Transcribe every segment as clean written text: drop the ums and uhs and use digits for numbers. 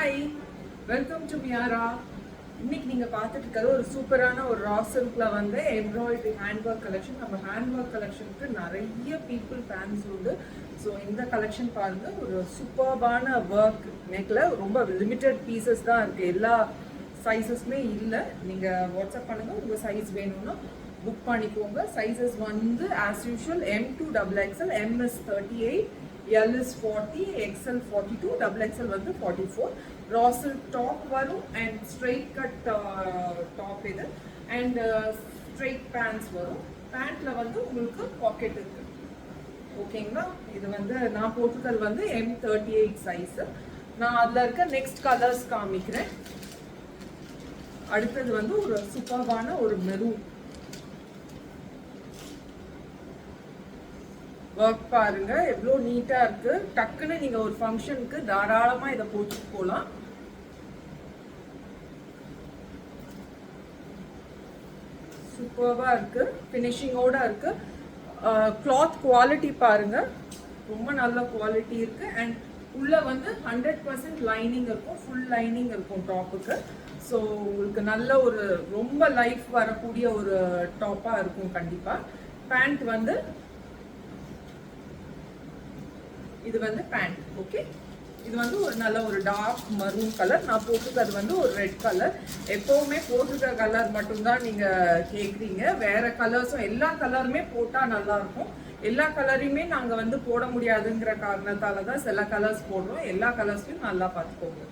Hi, welcome to மியாரா. இன்னைக்கு நீங்கள் பார்த்துட்டு இருக்கிறது ஒரு சூப்பரான ஒரு ரா சில்கில் வந்து எம்ப்ராய்டரி ஹேண்ட் ஒர்க் கலெக்ஷன். நம்ம ஹேண்ட் ஒர்க் கலெக்ஷனுக்கு நிறைய பீப்புள் ஃபேன்ஸ் உண்டு. ஸோ இந்த கலெக்ஷன் பாருங்கள், ஒரு சூப்பர்பான ஒர்க் நெக்கில் ரொம்ப லிமிட்டட் பீசஸ் தான் இருக்குது. எல்லா சைஸஸுமே இல்லை. நீங்கள் வாட்ஸ்அப் பண்ணுங்கள், உங்கள் சைஸ் வேணும்னா புக் பண்ணிக்கோங்க. சைஸஸ் வந்து as usual M2XXL, M is 38, L is 40, XL 42, XXL வந்து 44. ராசல் டாப் வரும் அண்ட் ஸ்ட்ரெயிட் கட் டாப் இது அண்ட் ஸ்ட்ரெயிட் பேண்ட்ஸ் வரும். பேண்ட்டில் வந்து உங்களுக்கு பாக்கெட் இருக்கு. ஓகேங்களா? இது வந்து நான் போட்டுக்கிறது வந்து M38 சைஸு. நான் அதில் இருக்க நெக்ஸ்ட் கலர்ஸ் காமிக்கிறேன். அடுத்தது வந்து ஒரு சூப்பர்வான ஒரு மெரூன் ஒர்க் பாருங்க, எவ்வளோ நீட்டா இருக்கு. டக்குன்னு நீங்க ஒரு ஃபங்க்ஷனுக்கு தாராளமா இதை போட்டுட்டு போகலாம். சூப்பர்வா இருக்கு, ஃபினிஷிங்கோட இருக்கு. கிளாத் குவாலிட்டி பாருங்க, ரொம்ப நல்ல குவாலிட்டி இருக்கு. அண்ட் உள்ள வந்து 100% லைனிங் இருக்கும், ஃபுல் லைனிங் இருக்கும் டாப்புக்கு. ஸோ உங்களுக்கு நல்ல ஒரு ரொம்ப லைஃப் வரக்கூடிய ஒரு டாப்பா இருக்கும் கண்டிப்பா. பேண்ட் வந்து இது வந்து பேண்ட். ஓகே, இது வந்து ஒரு நல்ல ஒரு டார்க் மரூன் கலர். நான் போட்டிருக்கிறது வந்து ஒரு ரெட் கலர். எப்போவுமே போட்டிருக்க கலர் மட்டும்தான் நீங்கள் கேட்குறீங்க. வேறு கலர்ஸும் எல்லா கலருமே போட்டால் நல்லாயிருக்கும். எல்லா கலரையுமே நாங்கள் வந்து போட முடியாதுங்கிற காரணத்தால தான் சில கலர்ஸ் போடுறோம். எல்லா கலர்ஸ்லையும் நல்லா பார்த்துக்கோங்க.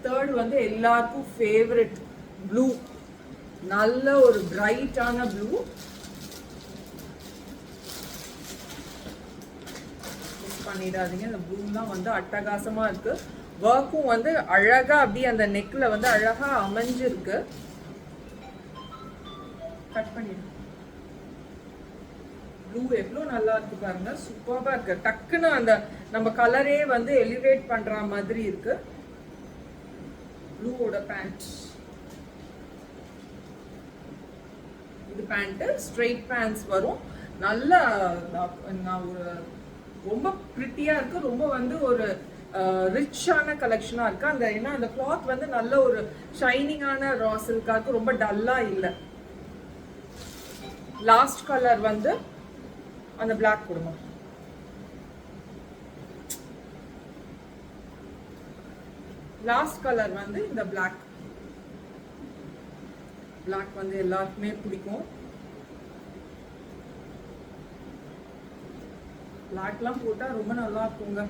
தேர்ட் வந்து எல்லாருக்கும் ஃபேவரட் ப்ளூ. நல்ல ஒரு பிரைட்டான ப்ளூ. பண்ணிடாதீங்க, இந்த ப்ளூலாம் வந்து அட்டகாசமா இருக்கு. ஒர்க்கும் வந்து அழகா அப்படியே அந்த நெக்ல வந்து அழகா அமைஞ்சிருக்கு. கட் பண்ணிடு. ப்ளூ எவ்வளோ நல்லா இருக்கு பாருங்க, சூப்பரா இருக்கு. டக்குன்னு அந்த நம்ம கலரே வந்து எலிவேட் பண்ற மாதிரி இருக்கு. ப்ளூவோட பேண்ட், இது பேண்ட் ஸ்ட்ரெயிட் பேண்ட்ஸ் வரும். நல்ல நான் ஒரு ரொம்ப ப்ரிட்டியா இருக்கு. ரொம்ப வந்து ஒரு ரிச்சான கலெக்ஷனா இருக்கு. அந்த ஏன்னா அந்த கிளாத் வந்து நல்ல ஒரு ஷைனிங்கான ரா சில்கா இருக்கு, ரொம்ப டல்லா இல்லை. லாஸ்ட் கலர் வந்து அந்த பிளாக் கொடுங்க. லாஸ்ட் கலர் வந்து இந்த பிளாக். பிளாக் வந்து எல்லாருக்குமே பிடிக்கும். பிளாக்லாம் போட்டால் ரொம்ப நல்லா இருக்குங்க.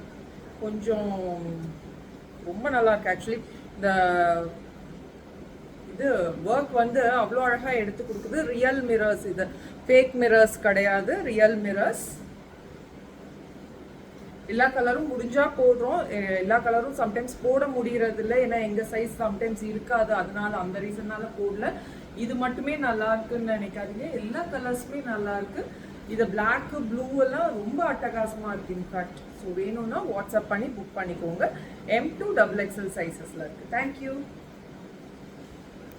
கொஞ்சம் ரொம்ப நல்லா இருக்கு ஆக்சுவலி. இந்த இது ஒர்க் வந்து அவ்வளோ அழகாக எடுத்து கொடுக்குது. ரியல் மிரர்ஸ், இது ஃபேக் மிரர்ஸ் கிடையாது, ரியல் மிரர்ஸ். எல்லா கலரும் முடிஞ்சா போடுறோம், எல்லா கலரும் சம்டைம்ஸ் போட முடியறது இல்லை. ஏன்னா எங்கள் சைஸ் சம்டைம்ஸ் இருக்காது, அதனால அந்த ரீசன்னால போடல. இது மட்டுமே நல்லா இருக்குன்னு நினைக்காதீங்க, எல்லா கலர்ஸுமே நல்லா இருக்கு. இது பிளாக் ப்ளூ எல்லாம் ரொம்ப அட்டகாசமா இருக்கு இன்ஃபேக்ட். ஸோ வேணும்னா வாட்ஸ்அப் பண்ணி புக் பண்ணிக்கோங்க. M2XXL சைஸஸ்ல இருக்கு. தேங்க்யூ.